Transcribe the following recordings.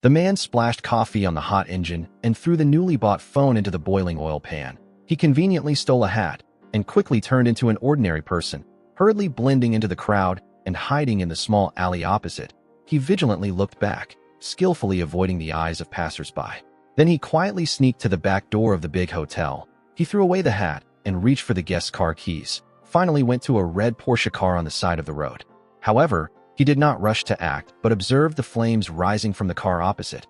The man splashed coffee on the hot engine and threw the newly bought phone into the boiling oil pan. He conveniently stole a hat and quickly turned into an ordinary person, hurriedly blending into the crowd and hiding in the small alley opposite. He vigilantly looked back, skillfully avoiding the eyes of passersby. Then he quietly sneaked to the back door of the big hotel. He threw away the hat and reached for the guest's car keys. Finally went to a red Porsche car on the side of the road. However, he did not rush to act, but observed the flames rising from the car opposite.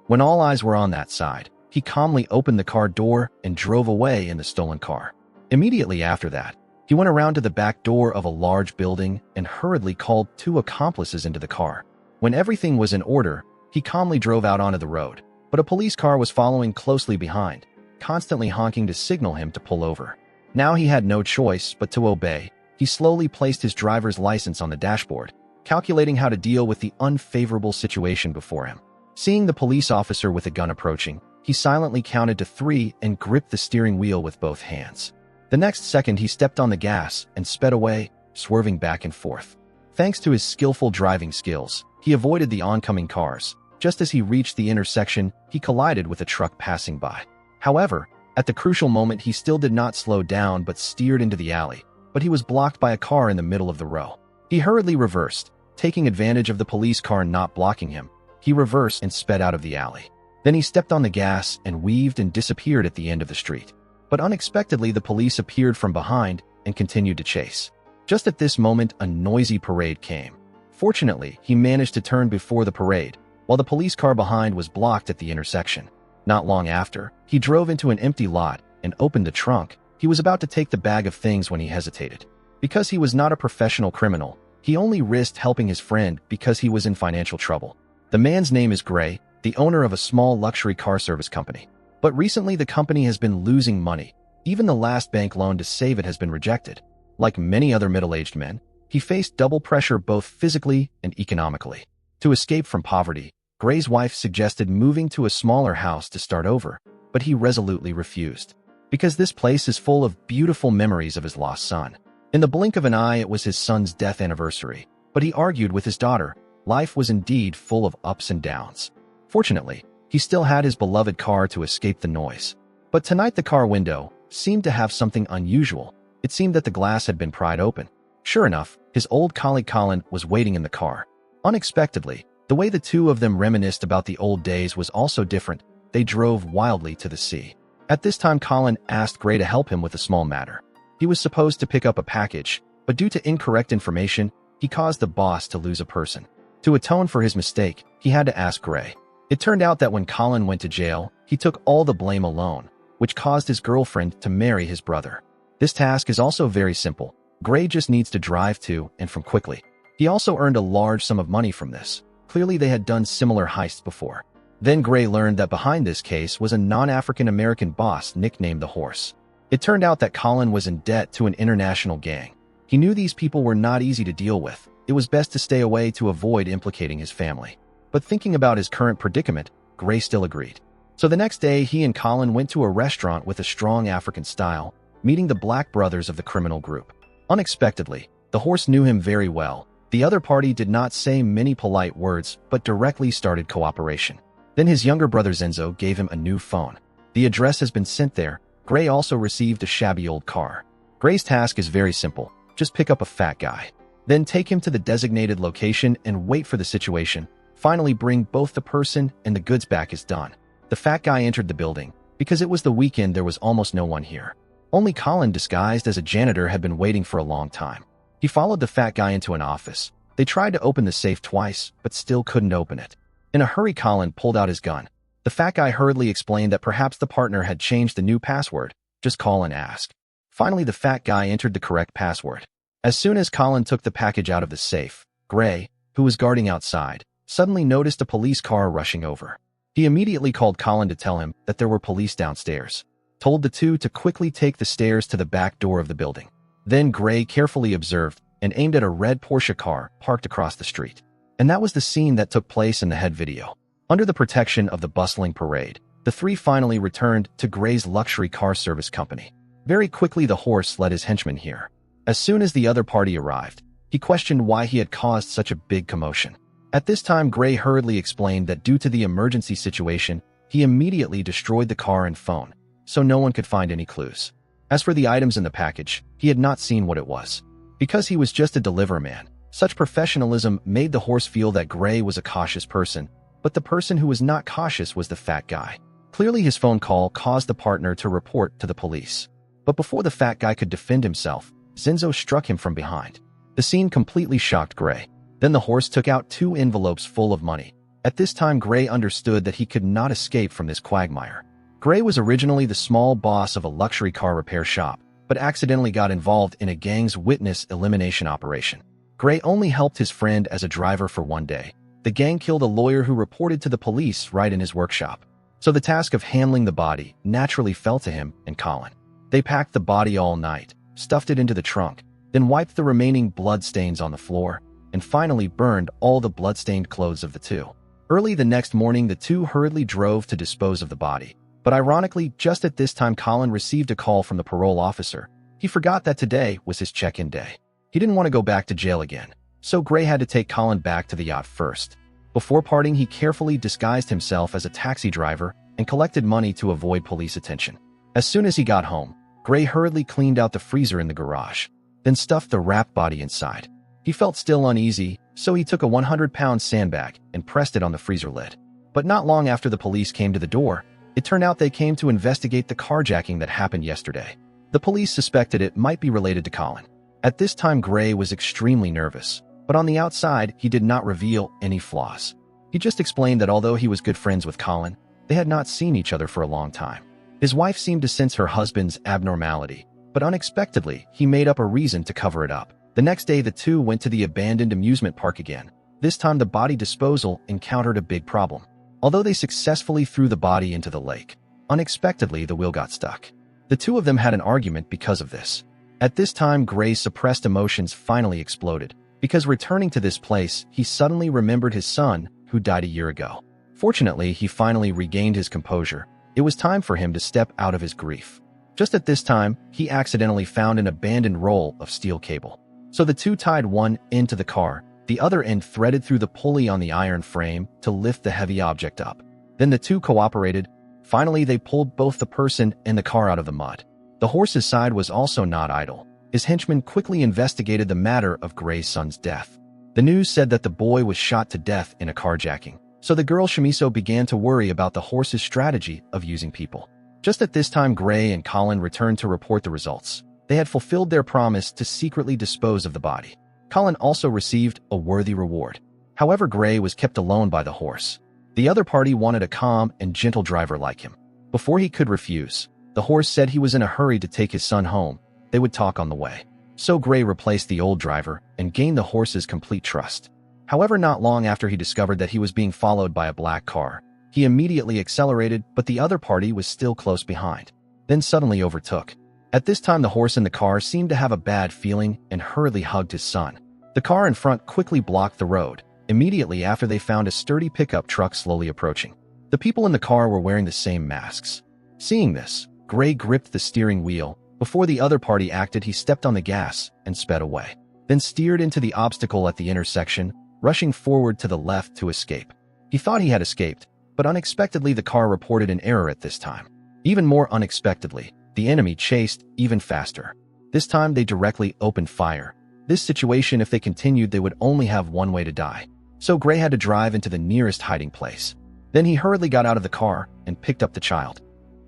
When all eyes were on that side, he calmly opened the car door and drove away in the stolen car. Immediately after that, he went around to the back door of a large building and hurriedly called 2 accomplices into the car. When everything was in order, he calmly drove out onto the road, but a police car was following closely behind, constantly honking to signal him to pull over. Now he had no choice but to obey. He slowly placed his driver's license on the dashboard, calculating how to deal with the unfavorable situation before him. Seeing the police officer with a gun approaching, he silently counted to 3 and gripped the steering wheel with both hands. The next second, he stepped on the gas and sped away, swerving back and forth. Thanks to his skillful driving skills, he avoided the oncoming cars. Just as he reached the intersection, he collided with a truck passing by. However, at the crucial moment, he still did not slow down but steered into the alley, but he was blocked by a car in the middle of the row. He hurriedly reversed, taking advantage of the police car not blocking him. He reversed and sped out of the alley. Then he stepped on the gas and weaved and disappeared at the end of the street. But unexpectedly, the police appeared from behind and continued to chase. Just at this moment, a noisy parade came. Fortunately, he managed to turn before the parade, while the police car behind was blocked at the intersection. Not long after, he drove into an empty lot and opened the trunk. He was about to take the bag of things when he hesitated. Because he was not a professional criminal, he only risked helping his friend because he was in financial trouble. The man's name is Gray, the owner of a small luxury car service company. But recently the company has been losing money. Even the last bank loan to save it has been rejected. Like many other middle-aged men, he faced double pressure both physically and economically. To escape from poverty, Gray's wife suggested moving to a smaller house to start over, but he resolutely refused. Because this place is full of beautiful memories of his lost son. In the blink of an eye, it was his son's death anniversary, but he argued with his daughter. Life was indeed full of ups and downs. Fortunately, he still had his beloved car to escape the noise. But tonight the car window seemed to have something unusual. It seemed that the glass had been pried open. Sure enough, his old colleague Colin was waiting in the car. Unexpectedly, the way the two of them reminisced about the old days was also different. They drove wildly to the sea. At this time, Colin asked Gray to help him with a small matter. He was supposed to pick up a package, but due to incorrect information, he caused the boss to lose a person. To atone for his mistake, he had to ask Gray. It turned out that when Colin went to jail, he took all the blame alone, which caused his girlfriend to marry his brother. This task is also very simple. Gray just needs to drive to and from quickly. He also earned a large sum of money from this. Clearly they had done similar heists before. Then Gray learned that behind this case was a non-African American boss nicknamed the Horse. It turned out that Colin was in debt to an international gang. He knew these people were not easy to deal with. It was best to stay away to avoid implicating his family. But thinking about his current predicament, Gray still agreed. So the next day, he and Colin went to a restaurant with a strong African style, meeting the black brothers of the criminal group. Unexpectedly, the Horse knew him very well. The other party did not say many polite words, but directly started cooperation. Then his younger brother Zenzo gave him a new phone. The address has been sent there. Gray also received a shabby old car. Gray's task is very simple. Just pick up a fat guy. Then take him to the designated location and wait for the situation. Finally bring both the person and the goods back is done. The fat guy entered the building. Because it was the weekend, there was almost no one here. Only Colin, disguised as a janitor, had been waiting for a long time. He followed the fat guy into an office. They tried to open the safe twice, but still couldn't open it. In a hurry, Colin pulled out his gun. The fat guy hurriedly explained that perhaps the partner had changed the new password. Just call and ask. Finally, the fat guy entered the correct password. As soon as Colin took the package out of the safe, Gray, who was guarding outside, suddenly noticed a police car rushing over. He immediately called Colin to tell him that there were police downstairs, told the two to quickly take the stairs to the back door of the building. Then Gray carefully observed and aimed at a red Porsche car parked across the street. And that was the scene that took place in the head video. Under the protection of the bustling parade, the three finally returned to Gray's luxury car service company. Very quickly, the Horse led his henchmen here. As soon as the other party arrived, he questioned why he had caused such a big commotion. At this time, Gray hurriedly explained that due to the emergency situation, he immediately destroyed the car and phone, so no one could find any clues. As for the items in the package, he had not seen what it was. Because he was just a delivery man, such professionalism made the horse feel that Gray was a cautious person, but the person who was not cautious was the fat guy. Clearly, his phone call caused the partner to report to the police. But before the fat guy could defend himself, Zinzo struck him from behind. The scene completely shocked Gray. Then the horse took out 2 envelopes full of money. At this time, Gray understood that he could not escape from this quagmire. Gray was originally the small boss of a luxury car repair shop, but accidentally got involved in a gang's witness elimination operation. Gray only helped his friend as a driver for one day. The gang killed a lawyer who reported to the police right in his workshop. So the task of handling the body naturally fell to him and Colin. They packed the body all night, stuffed it into the trunk, then wiped the remaining blood stains on the floor, and finally burned all the blood-stained clothes of the two. Early the next morning, the two hurriedly drove to dispose of the body. But ironically, just at this time, Colin received a call from the parole officer. He forgot that today was his check-in day. He didn't want to go back to jail again, so Gray had to take Colin back to the yacht first. Before parting, he carefully disguised himself as a taxi driver and collected money to avoid police attention. As soon as he got home, Gray hurriedly cleaned out the freezer in the garage, then stuffed the wrapped body inside. He felt still uneasy, so he took a 100-pound sandbag and pressed it on the freezer lid. But not long after the police came to the door, it turned out they came to investigate the carjacking that happened yesterday. The police suspected it might be related to Colin. At this time, Gray was extremely nervous, but on the outside, he did not reveal any flaws. He just explained that although he was good friends with Colin, they had not seen each other for a long time. His wife seemed to sense her husband's abnormality, but unexpectedly, he made up a reason to cover it up. The next day, the two went to the abandoned amusement park again. This time, the body disposal encountered a big problem. Although they successfully threw the body into the lake, unexpectedly, the wheel got stuck. The two of them had an argument because of this. At this time, Gray's suppressed emotions finally exploded, because returning to this place, he suddenly remembered his son, who died a year ago. Fortunately, he finally regained his composure. It was time for him to step out of his grief. Just at this time, he accidentally found an abandoned roll of steel cable. So the two tied one end to the car, the other end threaded through the pulley on the iron frame to lift the heavy object up. Then the two cooperated. Finally, they pulled both the person and the car out of the mud. The horse's side was also not idle. His henchmen quickly investigated the matter of Gray's son's death. The news said that the boy was shot to death in a carjacking. So the girl Shimiso began to worry about the horse's strategy of using people. Just at this time, Gray and Colin returned to report the results. They had fulfilled their promise to secretly dispose of the body. Colin also received a worthy reward. However, Gray was kept alone by the horse. The other party wanted a calm and gentle driver like him. Before he could refuse, the horse said he was in a hurry to take his son home. They would talk on the way. So Gray replaced the old driver and gained the horse's complete trust. However, not long after he discovered that he was being followed by a black car, he immediately accelerated, but the other party was still close behind, then suddenly overtook. At this time, the horse in the car seemed to have a bad feeling and hurriedly hugged his son. The car in front quickly blocked the road. Immediately after, they found a sturdy pickup truck slowly approaching. The people in the car were wearing the same masks. Seeing this, Gray gripped the steering wheel. Before the other party acted, he stepped on the gas and sped away, then steered into the obstacle at the intersection, rushing forward to the left to escape. He thought he had escaped, but unexpectedly the car reported an error at this time. Even more unexpectedly, the enemy chased even faster. This time they directly opened fire. This situation, if they continued, they would only have one way to die. So Gray had to drive into the nearest hiding place. Then he hurriedly got out of the car and picked up the child.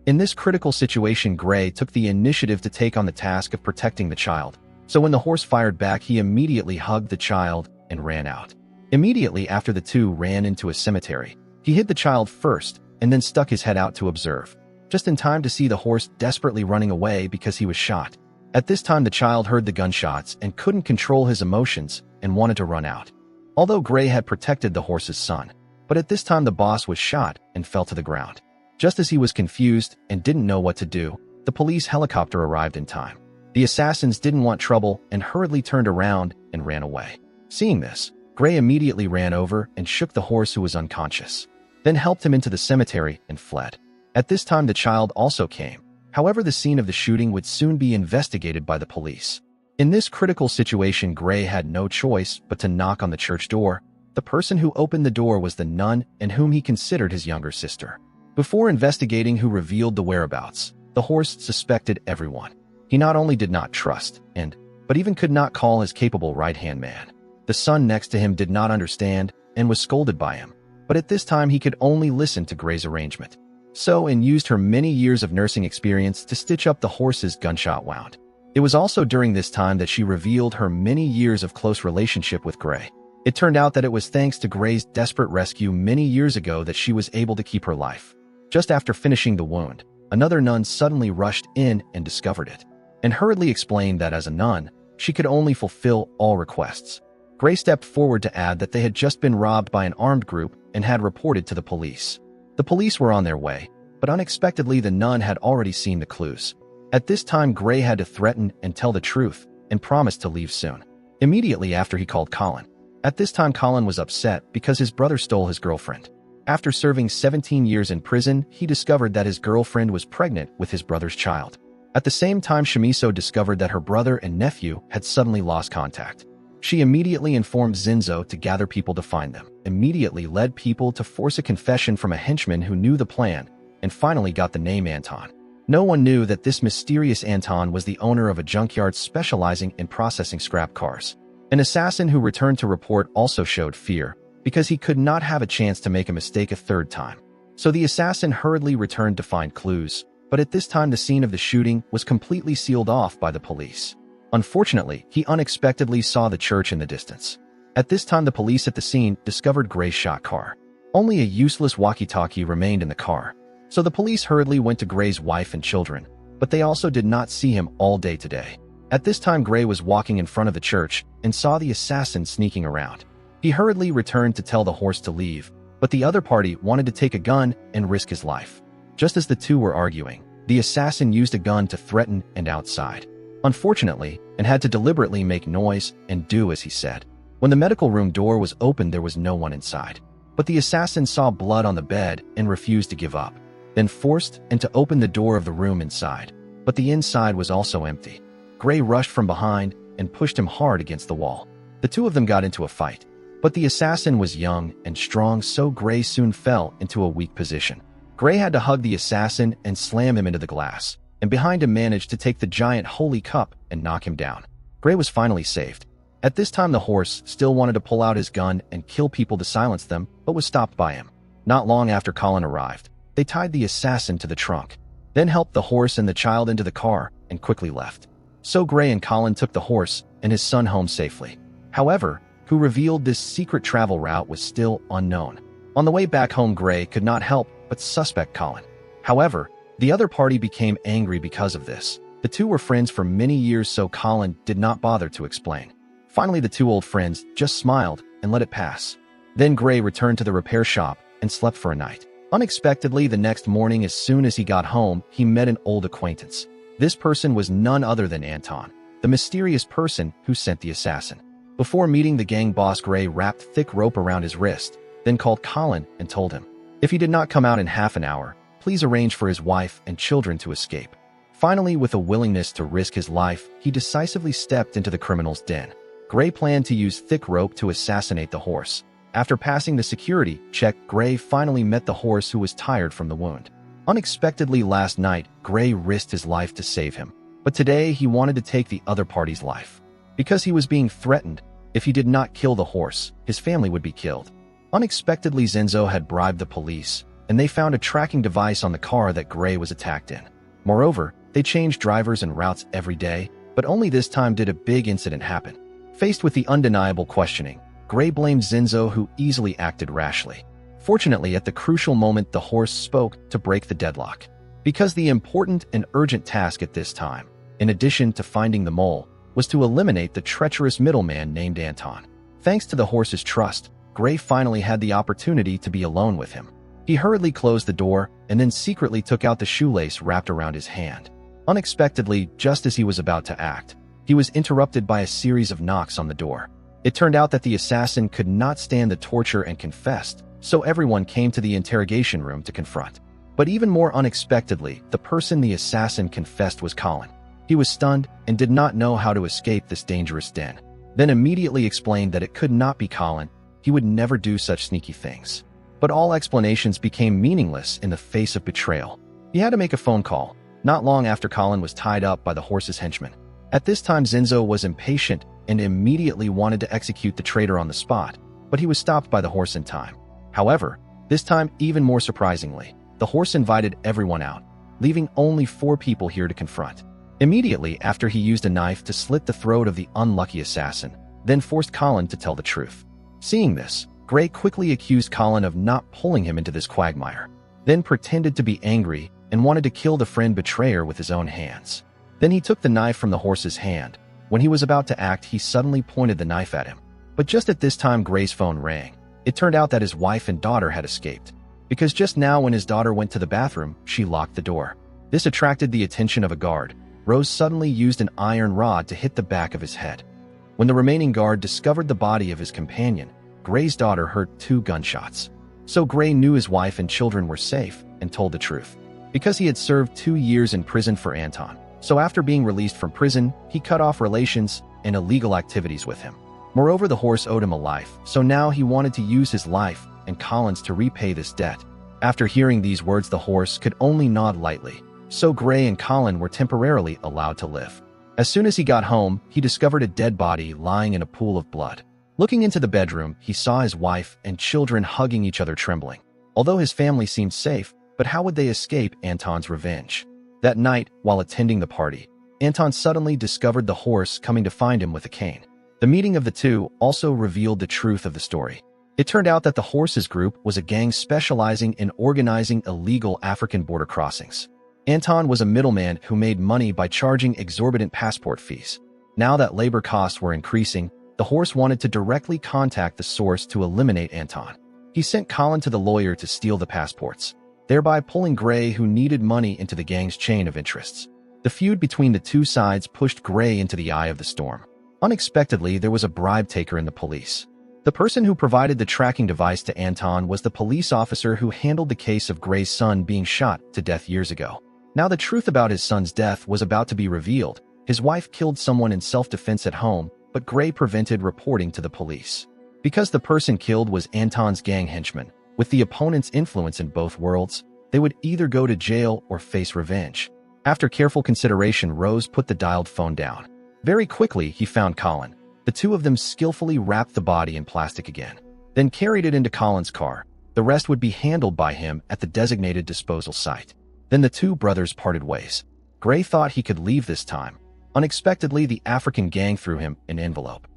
In this critical situation, Gray took the initiative to take on the task of protecting the child. So when the horse fired back, he immediately hugged the child and ran out. Immediately after, the two ran into a cemetery. He hid the child first and then stuck his head out to observe, just in time to see the horse desperately running away because he was shot. At this time, the child heard the gunshots and couldn't control his emotions and wanted to run out. Although Gray had protected the horse's son, but at this time the boss was shot and fell to the ground. Just as he was confused and didn't know what to do, the police helicopter arrived in time. The assassins didn't want trouble and hurriedly turned around and ran away. Seeing this, Gray immediately ran over and shook the horse, who was unconscious, then helped him into the cemetery and fled. At this time, the child also came. However, the scene of the shooting would soon be investigated by the police. In this critical situation, Gray had no choice but to knock on the church door. The person who opened the door was the nun and whom he considered his younger sister. Before investigating who revealed the whereabouts, the horse suspected everyone. He not only did not trust, but even could not call his capable right-hand man. The son next to him did not understand and was scolded by him, but at this time he could only listen to Gray's arrangement. So, and used her many years of nursing experience to stitch up the horse's gunshot wound. It was also during this time that she revealed her many years of close relationship with Gray. It turned out that it was thanks to Gray's desperate rescue many years ago that she was able to keep her life. Just after finishing the wound, another nun suddenly rushed in and discovered it, and hurriedly explained that as a nun, she could only fulfill all requests. Gray stepped forward to add that they had just been robbed by an armed group and had reported to the police. The police were on their way, but unexpectedly the nun had already seen the clues. At this time, Gray had to threaten and tell the truth and promised to leave soon. Immediately after, he called Colin. At this time, Colin was upset because his brother stole his girlfriend. After serving 17 years in prison, he discovered that his girlfriend was pregnant with his brother's child. At the same time, Shimiso discovered that her brother and nephew had suddenly lost contact. She immediately informed Zinzo to gather people to find them, immediately led people to force a confession from a henchman who knew the plan, and finally got the name Anton. No one knew that this mysterious Anton was the owner of a junkyard specializing in processing scrap cars. An assassin who returned to report also showed fear, because he could not have a chance to make a mistake a third time. So the assassin hurriedly returned to find clues, but at this time the scene of the shooting was completely sealed off by the police. Unfortunately, he unexpectedly saw the church in the distance. At this time, the police at the scene discovered Gray's shot car. Only a useless walkie-talkie remained in the car. So the police hurriedly went to Gray's wife and children, but they also did not see him all day today. At this time, Gray was walking in front of the church and saw the assassin sneaking around. He hurriedly returned to tell the horse to leave, but the other party wanted to take a gun and risk his life. Just as the two were arguing, the assassin used a gun to threaten and outside. Unfortunately, and had to deliberately make noise and do as he said. When the medical room door was opened, there was no one inside. But the assassin saw blood on the bed and refused to give up, then forced and to open the door of the room inside. But the inside was also empty. Gray rushed from behind and pushed him hard against the wall. The two of them got into a fight, but the assassin was young and strong, so Gray soon fell into a weak position. Gray had to hug the assassin and slam him into the glass, and behind him managed to take the giant holy cup and knock him down. Gray was finally saved. At this time, the horse still wanted to pull out his gun and kill people to silence them, but was stopped by him. Not long after Colin arrived, they tied the assassin to the trunk, then helped the horse and the child into the car and quickly left. So Gray and Colin took the horse and his son home safely. However, who revealed this secret travel route was still unknown. On the way back home, Gray could not help but suspect Colin. However, the other party became angry because of this. The two were friends for many years, so Colin did not bother to explain. Finally, the two old friends just smiled and let it pass. Then Gray returned to the repair shop and slept for a night. Unexpectedly, the next morning, as soon as he got home, he met an old acquaintance. This person was none other than Anton, the mysterious person who sent the assassin. Before meeting the gang boss, Gray wrapped thick rope around his wrist, then called Colin and told him, if he did not come out in half an hour, please arrange for his wife and children to escape. Finally, with a willingness to risk his life, he decisively stepped into the criminal's den. Gray planned to use thick rope to assassinate the horse. After passing the security check, Gray finally met the horse, who was tired from the wound. Unexpectedly, last night, Gray risked his life to save him, but today he wanted to take the other party's life. Because he was being threatened, if he did not kill the horse, his family would be killed. Unexpectedly, Zinzo had bribed the police, and they found a tracking device on the car that Gray was attacked in. Moreover, they changed drivers and routes every day, but only this time did a big incident happen. Faced with the undeniable questioning, Gray blamed Zinzo, who easily acted rashly. Fortunately, at the crucial moment, the horse spoke to break the deadlock. Because the important and urgent task at this time, in addition to finding the mole, was to eliminate the treacherous middleman named Anton. Thanks to the horse's trust, Gray finally had the opportunity to be alone with him. He hurriedly closed the door and then secretly took out the shoelace wrapped around his hand. Unexpectedly, just as he was about to act, he was interrupted by a series of knocks on the door. It turned out that the assassin could not stand the torture and confessed, so everyone came to the interrogation room to confront. But even more unexpectedly, the person the assassin confessed was Colin. He was stunned and did not know how to escape this dangerous den. Then immediately explained that it could not be Colin. He would never do such sneaky things. But all explanations became meaningless in the face of betrayal. He had to make a phone call, not long after Colin was tied up by the horse's henchmen. At this time, Zinzo was impatient and immediately wanted to execute the traitor on the spot, but he was stopped by the horse in time. However, this time, even more surprisingly, the horse invited everyone out, leaving only 4 people here to confront. Immediately after, he used a knife to slit the throat of the unlucky assassin, then forced Colin to tell the truth. Seeing this, Gray quickly accused Colin of not pulling him into this quagmire, then pretended to be angry and wanted to kill the friend betrayer with his own hands. Then he took the knife from the horse's hand. When he was about to act, he suddenly pointed the knife at him. But just at this time, Gray's phone rang. It turned out that his wife and daughter had escaped, because just now when his daughter went to the bathroom, she locked the door. This attracted the attention of a guard. Rose suddenly used an iron rod to hit the back of his head. When the remaining guard discovered the body of his companion, Gray's daughter heard 2 gunshots. So Gray knew his wife and children were safe and told the truth. Because he had served 2 years in prison for Anton, so after being released from prison, he cut off relations and illegal activities with him. Moreover, the horse owed him a life, so now he wanted to use his life and Colin's to repay this debt. After hearing these words, the horse could only nod lightly, so Gray and Colin were temporarily allowed to live. As soon as he got home, he discovered a dead body lying in a pool of blood. Looking into the bedroom, he saw his wife and children hugging each other, trembling. Although his family seemed safe, but how would they escape Anton's revenge? That night, while attending the party, Anton suddenly discovered the horse coming to find him with a cane. The meeting of the two also revealed the truth of the story. It turned out that the horses group was a gang specializing in organizing illegal African border crossings. Anton was a middleman who made money by charging exorbitant passport fees. Now that labor costs were increasing, the horse wanted to directly contact the source to eliminate Anton. He sent Colin to the lawyer to steal the passports, thereby pulling Gray, who needed money, into the gang's chain of interests. The feud between the two sides pushed Gray into the eye of the storm. Unexpectedly, there was a bribe taker in the police. The person who provided the tracking device to Anton was the police officer who handled the case of Gray's son being shot to death years ago. Now the truth about his son's death was about to be revealed. His wife killed someone in self-defense at home, but Gray prevented reporting to the police. Because the person killed was Anton's gang henchman, with the opponent's influence in both worlds, they would either go to jail or face revenge. After careful consideration, Rose put the dialed phone down. Very quickly, he found Colin. The two of them skillfully wrapped the body in plastic again, then carried it into Colin's car. The rest would be handled by him at the designated disposal site. Then the two brothers parted ways. Gray thought he could leave this time. Unexpectedly, the African gang threw him an envelope.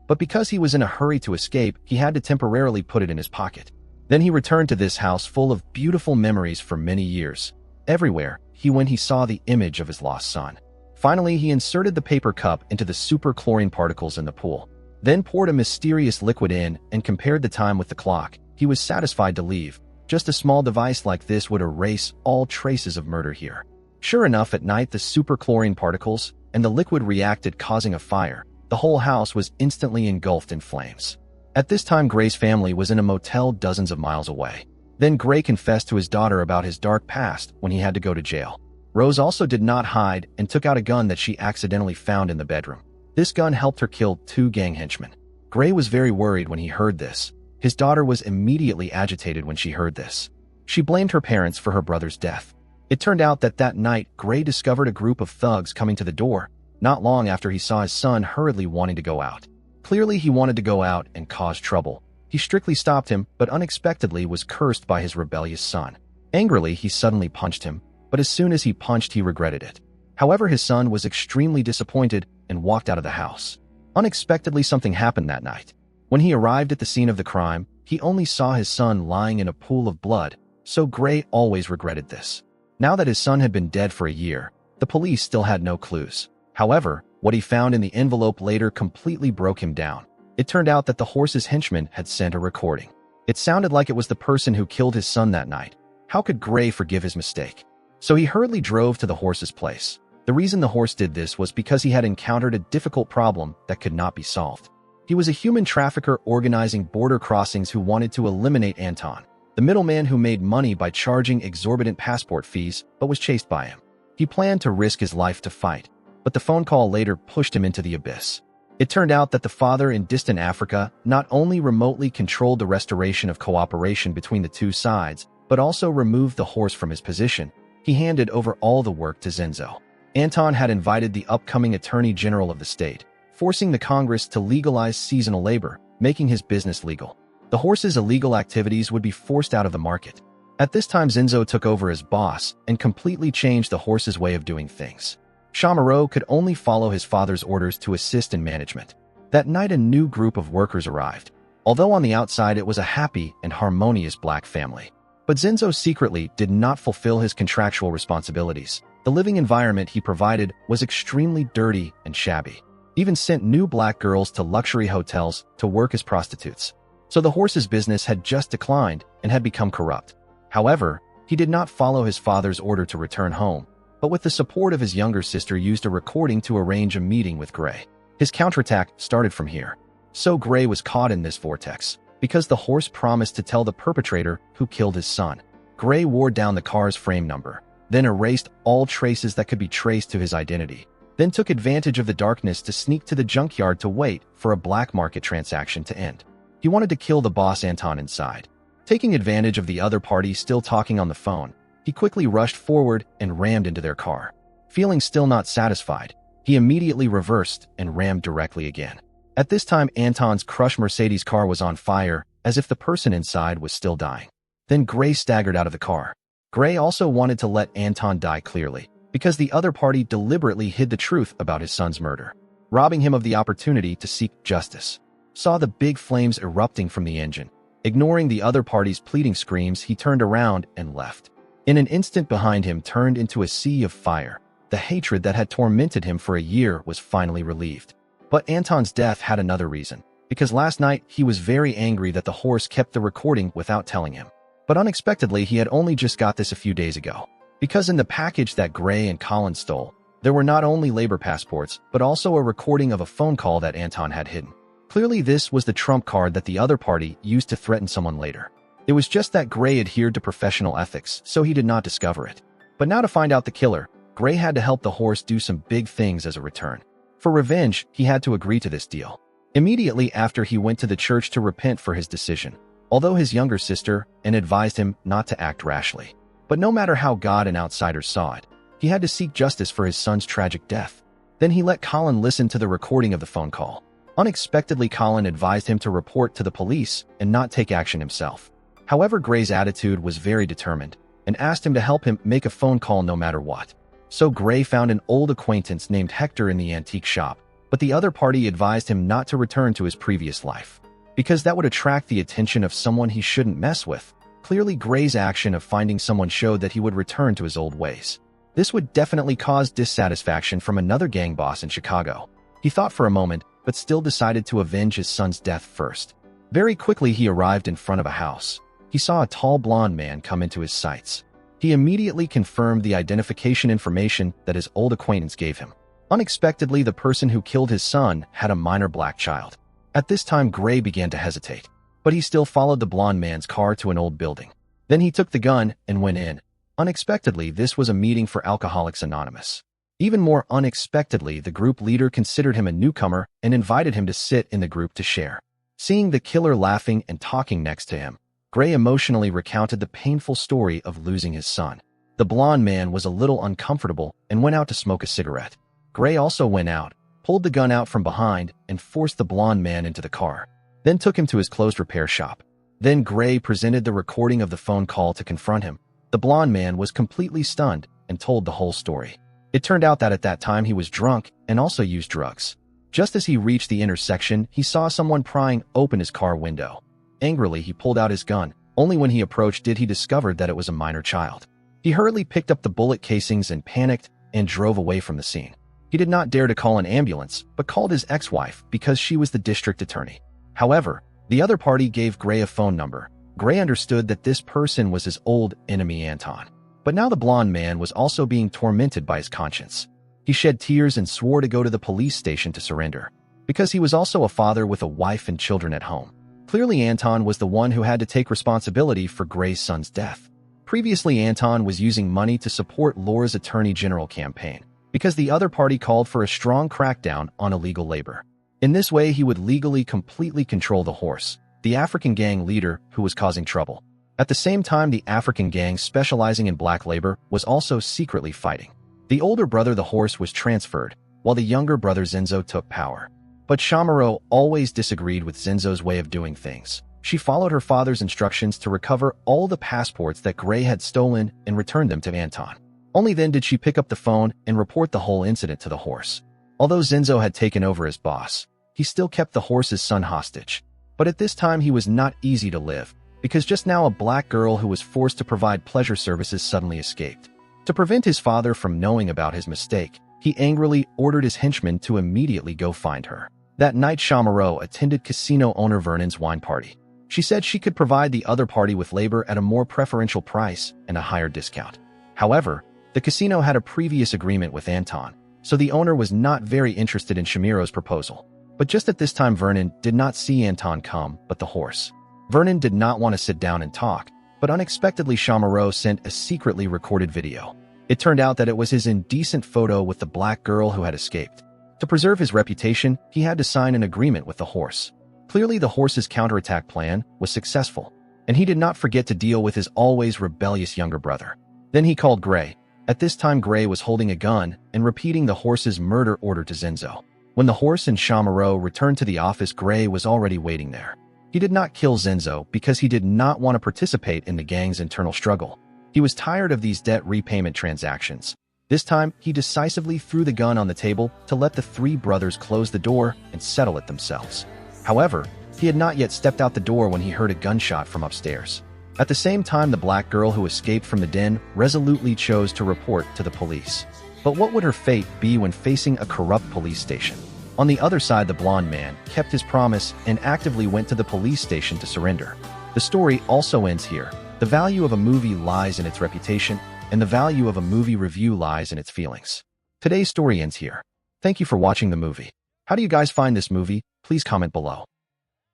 But because he was in a hurry to escape, he had to temporarily put it in his pocket. Then he returned to this house full of beautiful memories for many years. Everywhere he went, he saw the image of his lost son. Finally, he inserted the paper cup into the superchlorine particles in the pool, then poured a mysterious liquid in and compared the time with the clock. He was satisfied to leave. Just a small device like this would erase all traces of murder here. Sure enough, at night, the superchlorine particles and the liquid reacted, causing a fire. The whole house was instantly engulfed in flames. At this time, Gray's family was in a motel dozens of miles away. Then Gray confessed to his daughter about his dark past when he had to go to jail. Rose also did not hide and took out a gun that she accidentally found in the bedroom. This gun helped her kill 2 gang henchmen. Gray was very worried when he heard this. His daughter was immediately agitated when she heard this. She blamed her parents for her brother's death. It turned out that that night, Gray discovered a group of thugs coming to the door, not long after he saw his son hurriedly wanting to go out. Clearly, he wanted to go out and cause trouble. He strictly stopped him, but unexpectedly was cursed by his rebellious son. Angrily, he suddenly punched him, but as soon as he punched, he regretted it. However, his son was extremely disappointed and walked out of the house. Unexpectedly, something happened that night. When he arrived at the scene of the crime, he only saw his son lying in a pool of blood, so Gray always regretted this. Now that his son had been dead for a year, the police still had no clues. However, what he found in the envelope later completely broke him down. It turned out that the horse's henchman had sent a recording. It sounded like it was the person who killed his son that night. How could Gray forgive his mistake? So he hurriedly drove to the horse's place. The reason the horse did this was because he had encountered a difficult problem that could not be solved. He was a human trafficker organizing border crossings who wanted to eliminate Anton, the middleman who made money by charging exorbitant passport fees but was chased by him. He planned to risk his life to fight, but the phone call later pushed him into the abyss. It turned out that the father in distant Africa not only remotely controlled the restoration of cooperation between the two sides, but also removed the horse from his position. He handed over all the work to Zenzo. Anton had invited the upcoming Attorney General of the state, forcing the Congress to legalize seasonal labor, making his business legal. The horse's illegal activities would be forced out of the market. At this time, Zenzo took over as boss and completely changed the horse's way of doing things. Chamorro could only follow his father's orders to assist in management. That night, a new group of workers arrived. Although on the outside it was a happy and harmonious black family. But Zenzo secretly did not fulfill his contractual responsibilities. The living environment he provided was extremely dirty and shabby. Even sent new black girls to luxury hotels to work as prostitutes. So the horse's business had just declined and had become corrupt. However, he did not follow his father's order to return home, but with the support of his younger sister used a recording to arrange a meeting with Gray. His counterattack started from here. So Gray was caught in this vortex, because the horse promised to tell the perpetrator who killed his son. Gray wore down the car's frame number, then erased all traces that could be traced to his identity, then took advantage of the darkness to sneak to the junkyard to wait for a black market transaction to end. He wanted to kill the boss Anton inside. Taking advantage of the other party still talking on the phone, he quickly rushed forward and rammed into their car. Feeling still not satisfied, he immediately reversed and rammed directly again. At this time, Anton's crushed Mercedes car was on fire, as if the person inside was still dying. Then Gray staggered out of the car. Gray also wanted to let Anton die clearly, because the other party deliberately hid the truth about his son's murder, robbing him of the opportunity to seek justice. Saw the big flames erupting from the engine. Ignoring the other party's pleading screams, he turned around and left. In an instant, behind him turned into a sea of fire. The hatred that had tormented him for a year was finally relieved. But Anton's death had another reason, because last night he was very angry that the horse kept the recording without telling him. But unexpectedly, he had only just got this a few days ago. Because in the package that Gray and Colin stole, there were not only labor passports, but also a recording of a phone call that Anton had hidden. Clearly, this was the trump card that the other party used to threaten someone later. It was just that Gray adhered to professional ethics, so he did not discover it. But now to find out the killer, Gray had to help the horse do some big things as a return. For revenge, he had to agree to this deal. Immediately after, he went to the church to repent for his decision, although his younger sister and advised him not to act rashly. But no matter how God and outsiders saw it, he had to seek justice for his son's tragic death. Then he let Colin listen to the recording of the phone call. Unexpectedly, Colin advised him to report to the police and not take action himself. However, Gray's attitude was very determined and asked him to help him make a phone call no matter what. So Gray found an old acquaintance named Hector in the antique shop, but the other party advised him not to return to his previous life, because that would attract the attention of someone he shouldn't mess with. Clearly, Gray's action of finding someone showed that he would return to his old ways. This would definitely cause dissatisfaction from another gang boss in Chicago. He thought for a moment, but still decided to avenge his son's death first. Very quickly, he arrived in front of a house. He saw a tall blonde man come into his sights. He immediately confirmed the identification information that his old acquaintance gave him. Unexpectedly, the person who killed his son had a minor black child. At this time, Gray began to hesitate, but he still followed the blonde man's car to an old building. Then he took the gun and went in. Unexpectedly, this was a meeting for Alcoholics Anonymous. Even more unexpectedly, the group leader considered him a newcomer and invited him to sit in the group to share. Seeing the killer laughing and talking next to him, Gray emotionally recounted the painful story of losing his son. The blonde man was a little uncomfortable and went out to smoke a cigarette. Gray also went out, pulled the gun out from behind, and forced the blonde man into the car, then took him to his closed repair shop. Then Gray presented the recording of the phone call to confront him. The blonde man was completely stunned and told the whole story. It turned out that at that time he was drunk and also used drugs. Just as he reached the intersection, he saw someone prying open his car window. Angrily, he pulled out his gun. Only when he approached did he discover that it was a minor child. He hurriedly picked up the bullet casings and panicked and drove away from the scene. He did not dare to call an ambulance, but called his ex-wife because she was the district attorney. However, the other party gave Gray a phone number. Gray understood that this person was his old enemy Anton. But now the blonde man was also being tormented by his conscience. He shed tears and swore to go to the police station to surrender, because he was also a father with a wife and children at home. Clearly, Anton was the one who had to take responsibility for Gray's son's death. Previously, Anton was using money to support Laura's Attorney General campaign, because the other party called for a strong crackdown on illegal labor. In this way, he would legally completely control the horse, the African gang leader who was causing trouble. At the same time, the African gang specializing in black labor was also secretly fighting. The older brother, the horse, was transferred, while the younger brother Zinzo took power. But Shamaro always disagreed with Zinzo's way of doing things. She followed her father's instructions to recover all the passports that Gray had stolen and return them to Anton. Only then did she pick up the phone and report the whole incident to the horse. Although Zinzo had taken over as boss, he still kept the horse's son hostage. But at this time he was not easy to live, because just now a black girl who was forced to provide pleasure services suddenly escaped. To prevent his father from knowing about his mistake, he angrily ordered his henchmen to immediately go find her. That night, Shamaro attended casino owner Vernon's wine party. She said she could provide the other party with labor at a more preferential price and a higher discount. However, the casino had a previous agreement with Anton, so the owner was not very interested in Shamiro's proposal. But just at this time, Vernon did not see Anton come, but the horse. Vernon did not want to sit down and talk, but unexpectedly Shamaro sent a secretly recorded video. It turned out that it was his indecent photo with the black girl who had escaped. To preserve his reputation, he had to sign an agreement with the horse. Clearly, the horse's counterattack plan was successful, and he did not forget to deal with his always rebellious younger brother. Then he called Gray. At this time, Gray was holding a gun and repeating the horse's murder order to Zinzo. When the horse and Shamaro returned to the office, Gray was already waiting there. He did not kill Zinzo because he did not want to participate in the gang's internal struggle. He was tired of these debt repayment transactions. This time, he decisively threw the gun on the table to let the three brothers close the door and settle it themselves. However, he had not yet stepped out the door when he heard a gunshot from upstairs. At the same time, the black girl who escaped from the den resolutely chose to report to the police. But what would her fate be when facing a corrupt police station? On the other side, the blonde man kept his promise and actively went to the police station to surrender. The story also ends here. The value of a movie lies in its reputation, and the value of a movie review lies in its feelings. Today's story ends here. Thank you for watching the movie. How do you guys find this movie? Please comment below.